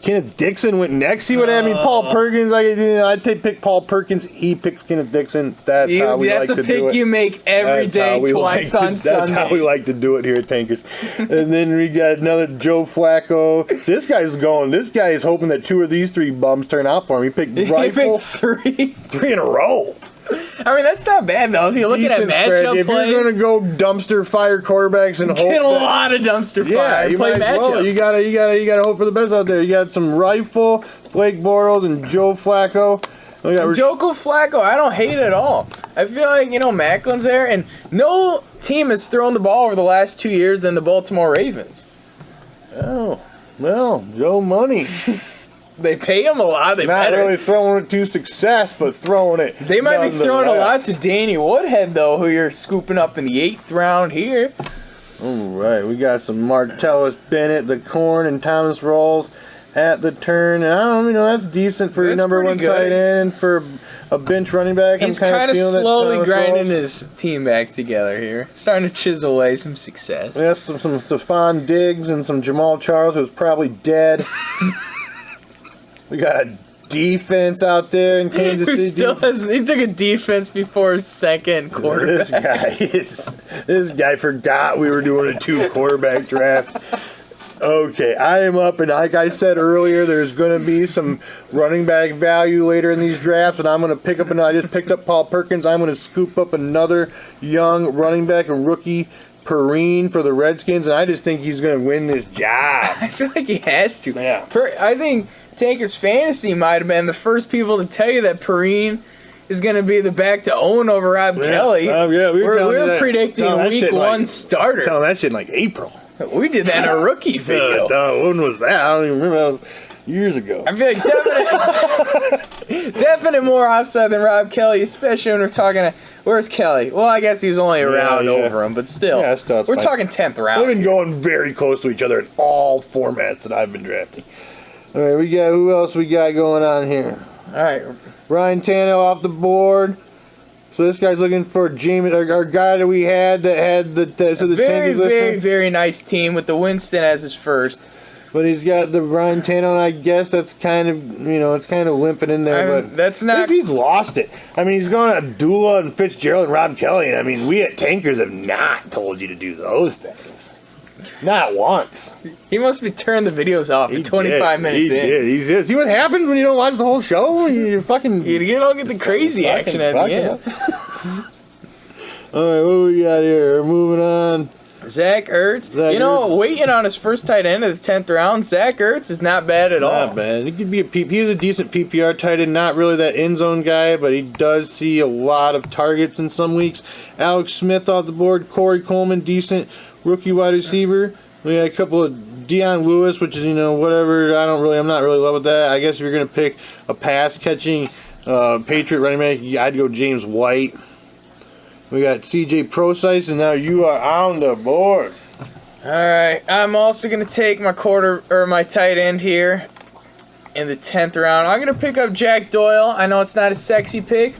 S2: Kenneth Dixon went next. See what I mean? Paul Perkins. I'd pick Paul Perkins. He picks Kenneth Dixon. That's how we like to do it.
S1: That's a pick you make every day, twice on Sundays.
S2: That's how we like to do it here at Tankers. And then we got another Joe Flacco. So this guy is hoping that 2 of these 3 bums turn out for him. He picked Rifle.
S1: He picked
S2: 3 in a row.
S1: I mean, that's not bad, though. If you're looking at matchup plays.
S2: If you're going to go dumpster fire quarterbacks and hope
S1: get a lot of dumpster fire and play matchups.
S2: Well. You gotta hope for the best out there. You got some Rifle, Blake Bortles, and Joe Flacco.
S1: Joe Flacco, I don't hate it at all. I feel like, Macklin's there, and no team has thrown the ball over the last 2 years than the Baltimore Ravens.
S2: Oh, well, Joe Money.
S1: They pay him a lot. They
S2: not
S1: better.
S2: Really throwing it to success, but throwing it.
S1: They might be throwing a lot to Danny Woodhead, though, who you're scooping up in the 8th round here.
S2: All right, we got some Martellus Bennett, the Corn, and Thomas Rawls at the turn. And I don't know, that's decent for your number 1 tight end for a bench running back.
S1: He's kind of slowly grinding his team back together here, starting to chisel away some success.
S2: We got some Stephon Diggs and some Jamal Charles, who's probably dead. We got a defense out there in Kansas City.
S1: He took a defense before his second quarterback.
S2: This guy forgot we were doing a 2-quarterback draft. Okay, I am up, and like I said earlier, there's going to be some running back value later in these drafts, and I'm going to pick up I just picked up Paul Perkins. I'm going to scoop up another young running back, a rookie, Perrine, for the Redskins, and I just think he's going to win this job.
S1: I feel like he has to.
S2: Yeah.
S1: I think Tankers Fantasy might have been the first people to tell you that Perrine is going to be the back to own over Rob Kelly.
S2: We
S1: were predicting week 1 starter.
S2: Telling that shit in like April.
S1: We did that in a rookie video.
S2: When was that? I don't even remember. years ago.
S1: I feel like definite more upside than Rob Kelly, especially when we're talking. Where's Kelly? Well, I guess he's only a round over him, but still,
S2: it's
S1: we're talking 10th round.
S2: They've been going very close to each other in all formats that I've been drafting. All right, we got who else we got going on here?
S1: All right,
S2: Ryan Tannehill off the board. So this guy's looking for James, our guy that we had that had the
S1: very nice team with the Winston as his first.
S2: But he's got the Ryan Tannehill, and I guess that's kind of, it's kind of limping in there. But
S1: that's not.
S2: He's lost it. I mean, he's gone Abdullah and Fitzgerald and Rob Kelly. And I mean, we at Tankers have not told you to do those things. Not once.
S1: He must be turning the videos off at 25 minutes in.
S2: He did. He did. See what happens when you don't watch the whole show? You fucking...
S1: You don't get the crazy action at the end.
S2: All right, what do we got here? Moving on.
S1: Zach Ertz. Waiting on his first tight end of the 10th round, Zach Ertz is not bad at all.
S2: Not bad. He could be he's a decent PPR tight end. Not really that end zone guy, but he does see a lot of targets in some weeks. Alex Smith off the board. Corey Coleman, decent rookie wide receiver. We got a couple of Deion Lewis, which is, whatever. I'm not really in love with that. I guess if you're going to pick a pass catching Patriot running back, I'd go James White. We got CJ Prosise, and now you are on the board.
S1: All right, I'm also going to take my tight end here in the 10th round. I'm going to pick up Jack Doyle. I know it's not a sexy pick,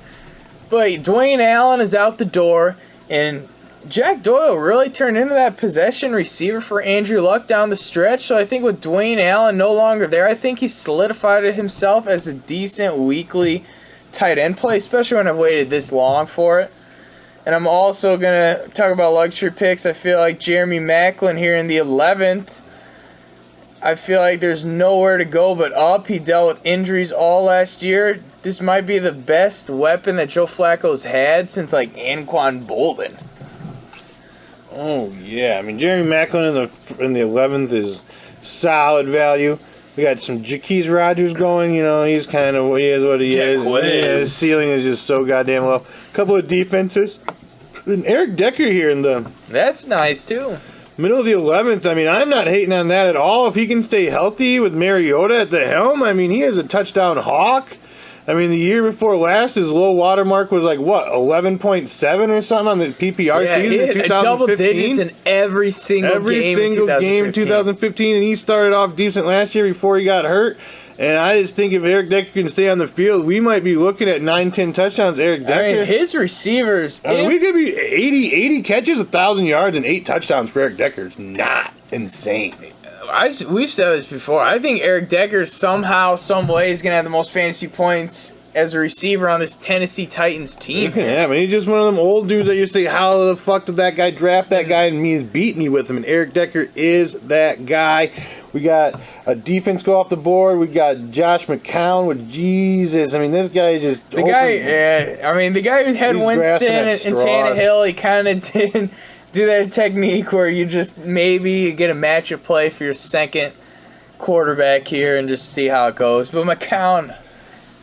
S1: but Dwayne Allen is out the door, and Jack Doyle really turned into that possession receiver for Andrew Luck down the stretch. So I think with Dwayne Allen no longer there, I think he solidified himself as a decent weekly tight end play, especially when I've waited this long for it. And I'm also going to talk about luxury picks. I feel like Jeremy Maclin here in the 11th. I feel like there's nowhere to go but up. He dealt with injuries all last year. This might be the best weapon that Joe Flacco's had since like Anquan Bolden.
S2: Oh yeah, I mean Jeremy Maclin in the 11th is solid value. We got some Jaquez Rogers going. He's kind of he is what he is. Yeah, his ceiling is just so goddamn low. A couple of defenses. And Eric Decker here in the
S1: that's nice too.
S2: Middle of the 11th. I mean, I'm not hating on that at all. If he can stay healthy with Mariota at the helm, I mean, he is a touchdown hawk. I mean, the year before last, his low water mark was like, 11.7 or something on the PPR season in 2015?
S1: Double digits in every single game in
S2: 2015, and he started off decent last year before he got hurt. And I just think if Eric Decker can stay on the field, we might be looking at 9-10 touchdowns. Eric Decker.
S1: I mean, his receivers.
S2: We could be 80 catches, 1,000 yards, and 8 touchdowns for Eric Decker. It's not insane.
S1: We've said this before. I think Eric Decker somehow, some way is going to have the most fantasy points as a receiver on this Tennessee Titans team.
S2: Yeah, I mean, he's just one of them old dudes that you say, how the fuck did that guy draft that guy and beat me with him? And Eric Decker is that guy. We got a defense go off the board. We got Josh McCown with Jesus. I mean, this guy just...
S1: The guy who had Winston and Tannehill, he kind of did do that technique where you just maybe get a matchup play for your second quarterback here and just see how it goes. But McCown,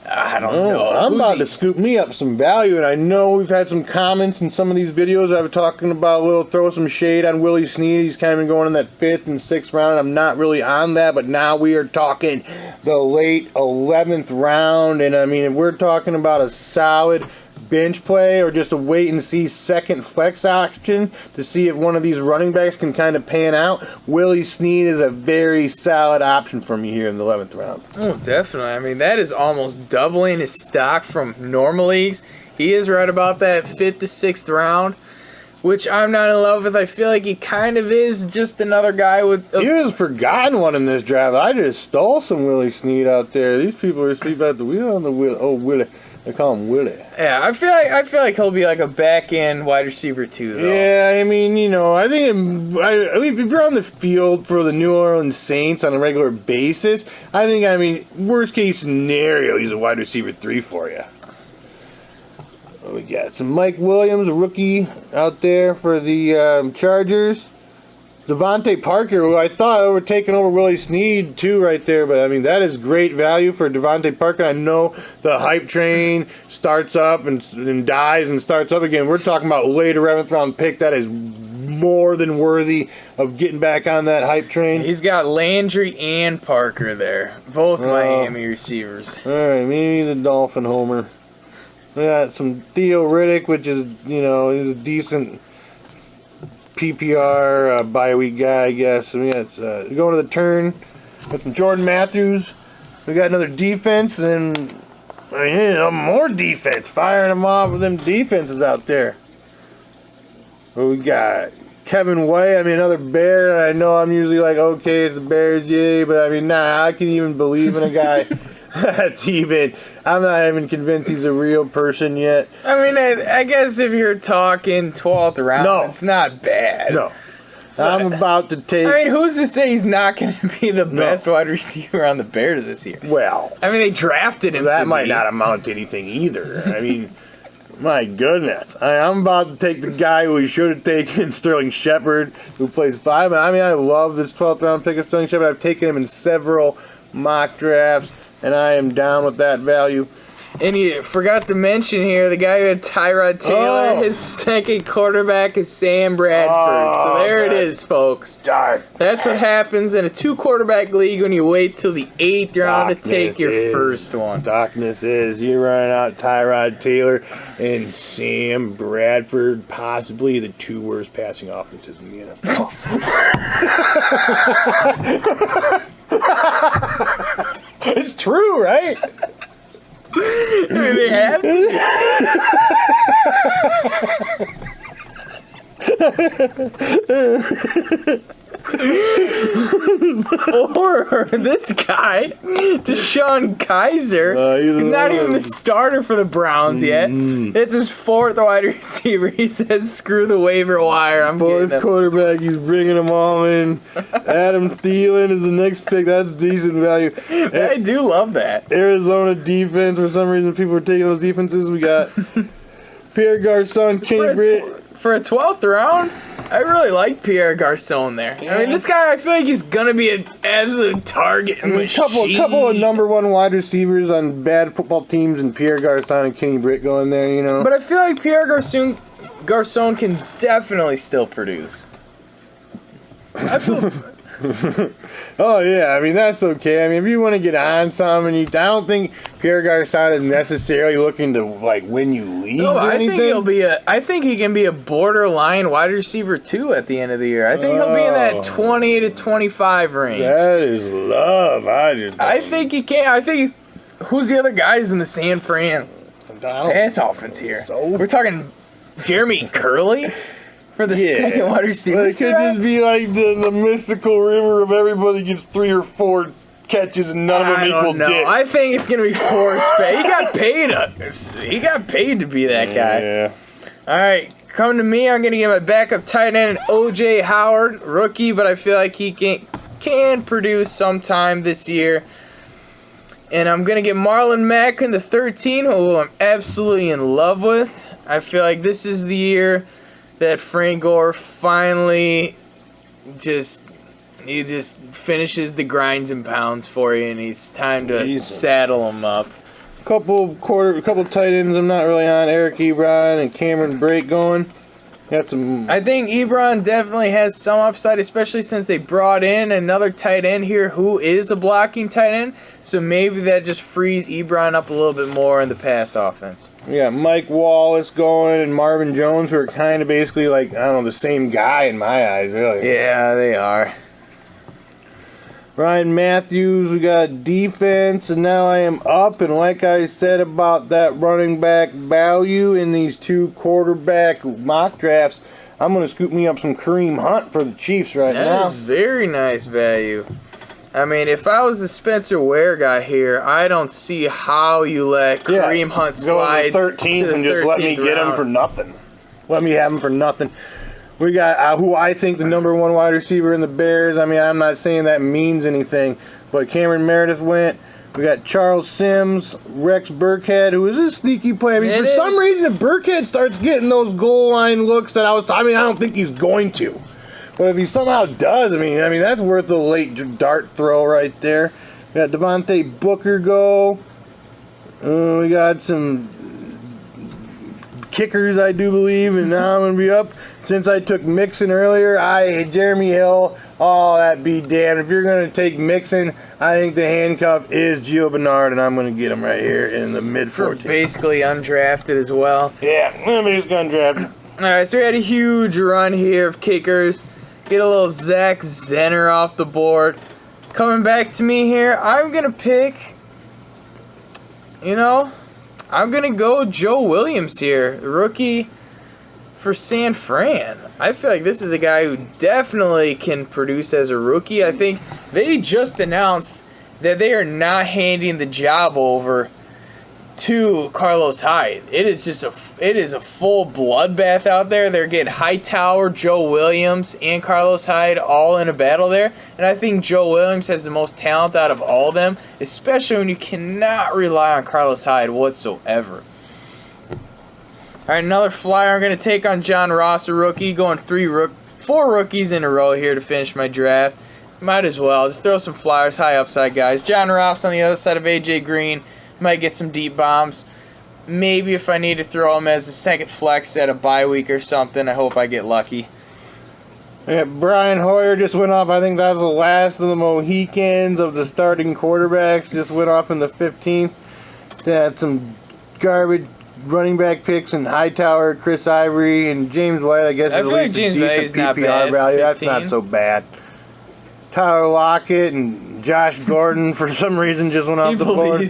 S1: I don't know.
S2: I'm about to scoop me up some value, and I know we've had some comments in some of these videos I've been talking about. We'll throw some shade on Willie Snead. He's kind of been going in that 5th and 6th round. I'm not really on that, but now we are talking the late 11th round, and I mean, if we're talking about a solid bench play or just a wait and see second flex option to see if one of these running backs can kind of pan out, Willie Snead is a very solid option for me here in the 11th round.
S1: Oh, definitely. I mean, that is almost doubling his stock from normal leagues. He is right about that 5th to 6th round, which I'm not in love with. I feel like he kind of is just another guy with...
S2: He was forgotten one in this draft. I just stole some Willie Snead out there. These people are asleep at the wheel on the wheel. Oh, Willie. They call him Willie.
S1: Yeah, I feel like he'll be like a back-end wide receiver too, though.
S2: Yeah, I mean, I think if you're on the field for the New Orleans Saints on a regular basis, worst case scenario, he's a wide receiver 3 for you. We got some Mike Williams, a rookie out there for the Chargers. Devontae Parker, who I thought were taking over Willie Snead too right there, but I mean that is great value for Devontae Parker. I know the hype train starts up and dies and starts up again. We're talking about later 11th round pick. That is more than worthy of getting back on that hype train.
S1: He's got Landry and Parker there, both Miami receivers.
S2: All right, maybe the Dolphin homer. We got some Theo Riddick, which is, you know, he's a decent PPR bye week guy, I guess. And we got going to the turn with some Jordan Matthews. We got another defense and more defense. Firing them off with them defenses out there. We got Kevin White. I mean, another Bear. I know I'm usually like, okay, it's the Bears, yay. But I mean, nah, I can even believe in a guy that's even. I'm not even convinced he's a real person yet.
S1: I mean, I guess if you're talking 12th round, it's not bad.
S2: No. I'm about to take.
S1: I mean, who's to say he's not going to be the best wide receiver on the Bears this year?
S2: Well,
S1: I mean, they drafted him.
S2: That might not amount to anything either. I mean, my goodness. I'm about to take the guy who we should have taken, Sterling Shepard, who plays 5. I mean, I love this 12th round pick of Sterling Shepard. I've taken him in several mock drafts, and I am down with that value.
S1: And you forgot to mention here the guy who had Tyrod Taylor. His second quarterback is Sam Bradford. So there it is, folks. That's what happens in a 2-quarterback league when you wait till the 8th round to take your first one.
S2: Darkness is you run out Tyrod Taylor and Sam Bradford, possibly the 2 worst passing offenses in the NFL. It's true, right?
S1: I mean, they have to. Or this guy, Deshaun Kaiser, he's not even the starter for the Browns yet. It's his 4th wide receiver. He says, "Screw the waiver wire. I'm getting him."
S2: Quarterback. He's bringing them all in. Adam Thielen is the next pick. That's decent value.
S1: I do love that.
S2: Arizona defense. For some reason, people are taking those defenses. We got Pierre Garçon, Kenny Britt.
S1: For a 12th round, I really like Pierre Garçon there. Yeah. I mean, this guy, I feel like he's gonna be an absolute target machine.
S2: Couple of number 1 wide receivers on bad football teams, and Pierre Garçon and Kenny Britt going there, you know.
S1: But I feel like Pierre Garçon can definitely still produce. I feel.
S2: Oh yeah, I mean that's okay. I mean, if you want to get on something, I don't think Pierre Garçon is necessarily looking to like win you leagues or anything.
S1: I think he can be a borderline wide receiver too at the end of the year. I think he'll be in that 20 to 25 range.
S2: That is love.
S1: I think he can. I think who's the other guys in the San Fran pass offense here? We're talking Jeremy Curley. For the second wide receiver.
S2: Well, it could just be like the mystical river of everybody gets 3 or 4 catches and none of them equal dick.
S1: I think it's gonna be Forrest Fay. He got paid. He got paid to be that guy.
S2: Yeah.
S1: All right, come to me. I'm gonna get my backup tight end, O.J. Howard, rookie, but I feel like he can produce sometime this year. And I'm gonna get Marlon Mack in the 13, who I'm absolutely in love with. I feel like this is the year that Frank Gore finally just finishes the grinds and pounds for you, and it's time to saddle him up.
S2: Couple tight ends I'm not really on. Eric Ebron and Cameron Brate going. Got some.
S1: I think Ebron definitely has some upside, especially since they brought in another tight end here who is a blocking tight end. So maybe that just frees Ebron up a little bit more in the pass offense.
S2: We got Mike Wallace going and Marvin Jones, who are kind of basically like, I don't know, the same guy in my eyes, really.
S1: Yeah, they are.
S2: Ryan Matthews, we got defense, and now I am up. And like I said about that running back value in these 2 quarterback mock drafts, I'm going to scoop me up some Kareem Hunt for the Chiefs now.
S1: That is very nice value. I mean, if I was the Spencer Ware guy here, I don't see how you let Kareem Hunt slide
S2: go to the 13th and just let me get him for nothing. Let me have him for nothing. We got who I think the number 1 wide receiver in the Bears. I mean, I'm not saying that means anything, but Cameron Meredith went. We got Charles Sims, Rex Burkhead, who is a sneaky play. I mean, for some reason, Burkhead starts getting those goal line looks that I don't think he's going to. But if he somehow does, I mean that's worth a late dart throw right there. We got Devontae Booker go. We got some kickers, I do believe, and now I'm going to be up. since I took Mixon earlier, Jeremy Hill, oh, that be damned. If you're going to take Mixon, I think the handcuff is Gio Bernard, and I'm going to get him right here in the mid
S1: For
S2: 14.
S1: basically undrafted as well.
S2: Yeah, nobody's going to draft him.
S1: All right, so we had a huge run here of kickers. Get a little Zach Zenner off the board. Coming back to me here, I'm going to pick, I'm going to go Joe Williams here, rookie for San Fran. I feel like this is a guy who definitely can produce as a rookie. I think they just announced that they are not handing the job over to Carlos Hyde. It is a full bloodbath out there. They're getting Hightower, Joe Williams, and Carlos Hyde all in a battle there. And I think Joe Williams has the most talent out of all of them, especially when you cannot rely on Carlos Hyde whatsoever. All right, another flyer I'm going to take on John Ross, a rookie, going 4 rookies in a row here to finish my draft. Might as well. Just throw some flyers, high upside guys. John Ross on the other side of A.J. Green. Might get some deep bombs. Maybe if I need to throw him as a second flex at a bye week or something, I hope I get lucky.
S2: Yeah, Brian Hoyer just went off. I think that was the last of the Mohicans of the starting quarterbacks. Just went off in the 15th. They had some garbage running back picks and Hightower, Chris Ivory, and James White. I guess
S1: I
S2: is at
S1: feel like
S2: least
S1: James
S2: a
S1: White
S2: decent
S1: is not
S2: PPR
S1: bad,
S2: value. That's
S1: 15.
S2: not so bad. Tyler Lockett and Josh Gordon for some reason just went off the board.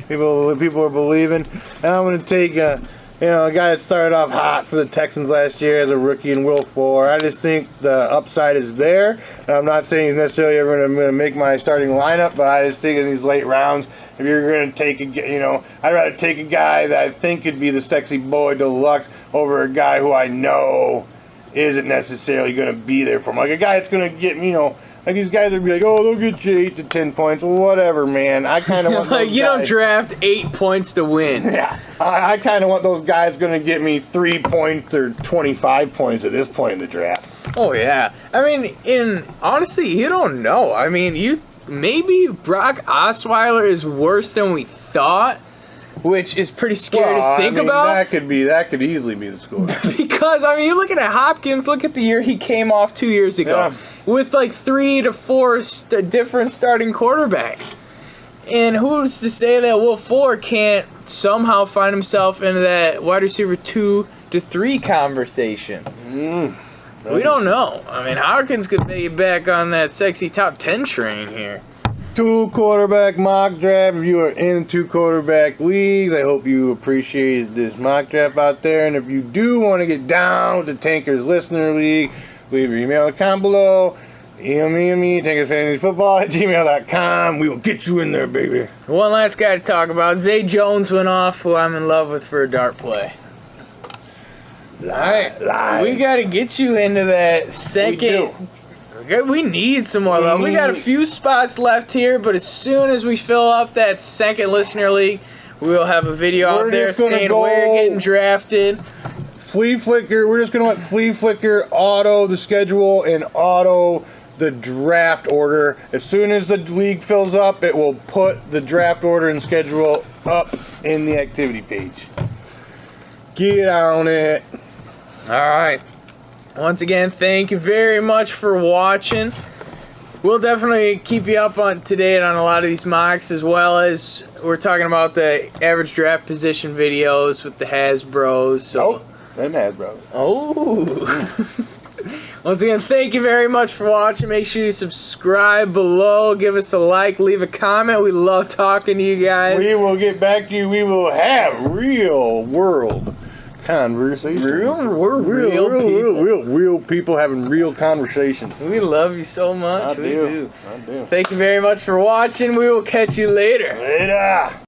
S2: People are believing. And I'm going to take a guy that started off hot for the Texans last year as a rookie in Will Fuller. I just think the upside is there. And I'm not saying he's necessarily ever going to make my starting lineup, but I just think in these late rounds, if you're going to take I'd rather take a guy that I think could be the sexy boy deluxe over a guy who I know isn't necessarily going to be there for him. Like a guy that's going to get like these guys would be like, oh, they'll get you 8 to 10 points. Well, whatever, man. I kind of want
S1: like
S2: those
S1: you
S2: guys.
S1: don't draft 8 points to win.
S2: Yeah, I kind of want those guys going to get me 3 points or 25 points at this point in the draft.
S1: Oh yeah, I mean, honestly, you don't know. I mean, maybe Brock Osweiler is worse than we thought, which is pretty scary to think about.
S2: That could easily be the score.
S1: Because you're looking at Hopkins. Look at the year he came off 2 years ago, with like 3 to 4 different starting quarterbacks. And who's to say that Will Fuller can't somehow find himself into that wide receiver 2 to 3 conversation? We don't know. Hopkins could be back on that sexy top 10 train here.
S2: 2 quarterback mock draft. If you are in 2 quarterback leagues, I hope you appreciated this mock draft out there. And if you do want to get down with the Tankers Listener League, leave your email account below. Email me, tankersfantasyfootball@gmail.com. We will get you in there, baby.
S1: One last guy to talk about. Zay Jones went off, who I'm in love with for a dart play. Alright, we got to get you into that second. We need some more love. We got a few spots left here, but as soon as we fill up that second listener league, we'll have a video out there saying we're getting drafted.
S2: Flea Flicker, we're just going to let Flea Flicker auto the schedule and auto the draft order. As soon as the league fills up, it will put the draft order and schedule up in the activity page. Get on it.
S1: All right. Once again, thank you very much for watching. We'll definitely keep you up to date on a lot of these mocks, as well as we're talking about the average draft position videos with the Hasbros. So.
S2: Them Hasbros.
S1: Oh. Once again, thank you very much for watching. Make sure you subscribe below. Give us a like. Leave a comment. We love talking to you guys.
S2: We will get back to you. We will have real world conversations.
S1: We're real
S2: people having real conversations.
S1: We love you so much.
S2: I do.
S1: Thank you very much for watching. We will catch you later.
S2: Later.